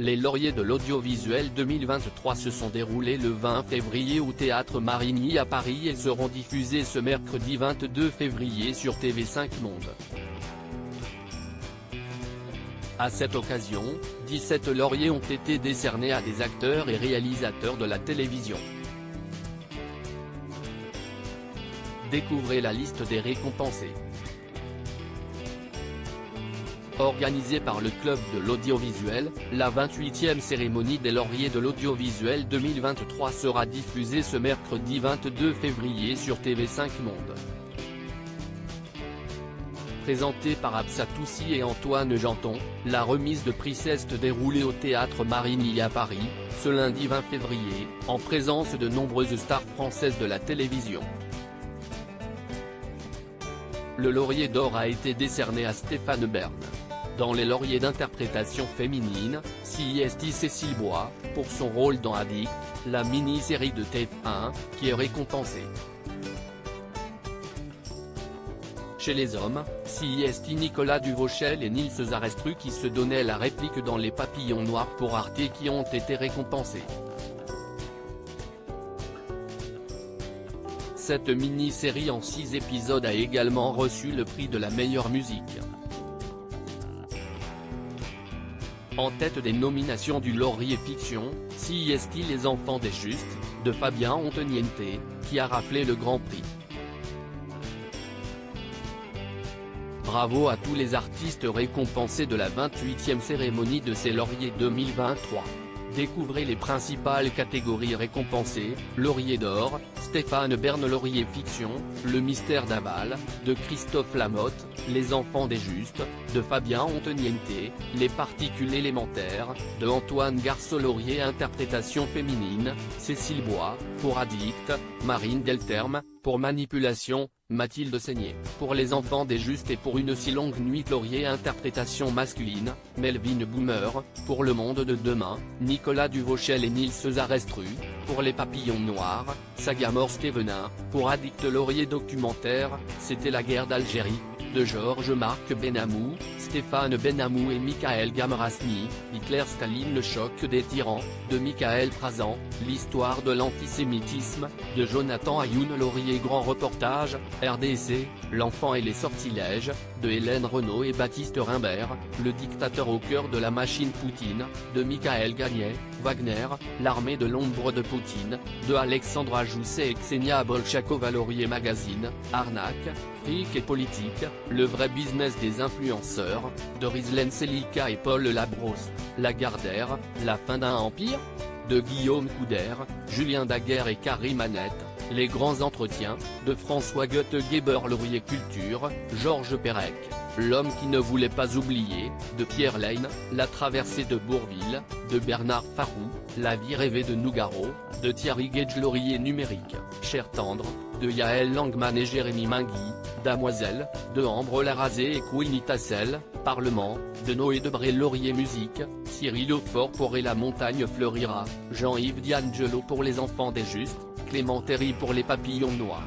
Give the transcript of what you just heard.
Les Lauriers de l'audiovisuel 2023 se sont déroulés le 20 février au Théâtre Marigny à Paris et seront diffusés ce mercredi 22 février sur TV5 Monde. À cette occasion, 17 lauriers ont été décernés à des acteurs et réalisateurs de la télévision. Découvrez la liste des récompensés. Organisée par le Club de l'audiovisuel, la 28e cérémonie des Lauriers de l'audiovisuel 2023 sera diffusée ce mercredi 22 février sur TV5 Monde. Présentée par Absa Toussi et Antoine Janton, la remise de prix s'est déroulée au Théâtre Marigny à Paris, ce lundi 20 février, en présence de nombreuses stars françaises de la télévision. Le laurier d'or a été décerné à Stéphane Bern. Dans les lauriers d'interprétation féminine, CIST Cécile Bois, pour son rôle dans Addict, la mini-série de TF1, qui est récompensée. Chez les hommes, CIST Nicolas Duvauchel et Nils Zarestru qui se donnaient la réplique dans Les Papillons Noirs pour Arte qui ont été récompensés. Cette mini-série en 6 épisodes a également reçu le prix de la meilleure musique. En tête des nominations du Laurier Fiction, CIST Les Enfants des Justes, de Fabien Antoniente, qui a raflé le Grand Prix. Bravo à tous les artistes récompensés de la 28e cérémonie de ces Lauriers 2023. Découvrez les principales catégories récompensées: Laurier d'or, Stéphane Bern. Laurier Fiction, Le Mystère d'Aval, de Christophe Lamotte, Les Enfants des Justes, de Fabien Antoniente, Les Particules élémentaires, de Antoine Garceau. Laurier Interprétation féminine, Cécile Bois, pour Addict, Marine Delterme, pour Manipulation, Mathilde Seigné, pour Les Enfants des Justes et pour Une si longue nuit. Laurier Interprétation masculine, Melvin Boomer, pour Le Monde de demain, Nicolas Duvauchel et Nils Zarestru, pour Les Papillons Noirs, Sagamore Stevenin, pour Addict. Laurier documentaire, C'était la guerre d'Algérie, de Georges-Marc Benamou, Stéphane Benamou et Michael Gamrasny, Hitler-Staline. Le choc des tyrans, de Michael Prazan, L'histoire de l'antisémitisme, de Jonathan Ayoun. Laurier grand reportage, RDC, L'enfant et les sortilèges, de Hélène Renaud et Baptiste Rimbert, Le dictateur au cœur de la machine Poutine, de Michael Gagnet, Wagner, l'armée de l'ombre de Poutine, de Alexandra Jousset et Ksenia Bolchakova. Laurier Magazine, Arnaque, fric et politique, le vrai business des influenceurs, de Rizlen Selika et Paul Labrosse, Lagardère, la fin d'un empire, de Guillaume Couder, Julien Daguerre et Karim Annette, Les grands entretiens, de François Goethe-Geber. Laurier Culture, Georges Perec, L'homme qui ne voulait pas oublier, de Pierre Lane, La traversée de Bourville, de Bernard Farrou, La vie rêvée de Nougaro, de Thierry Gage. Laurier numérique, Cher tendre, de Yaël Langman et Jérémy Mingui, Damoiselle, de Ambre Larrazé et Queenie Tassel, Parlement, de Noé Debré. Laurier musique, Cyril Aufort pour Et la montagne fleurira, Jean-Yves D'Angelo pour Les Enfants des Justes, Clément Terry pour Les Papillons Noirs.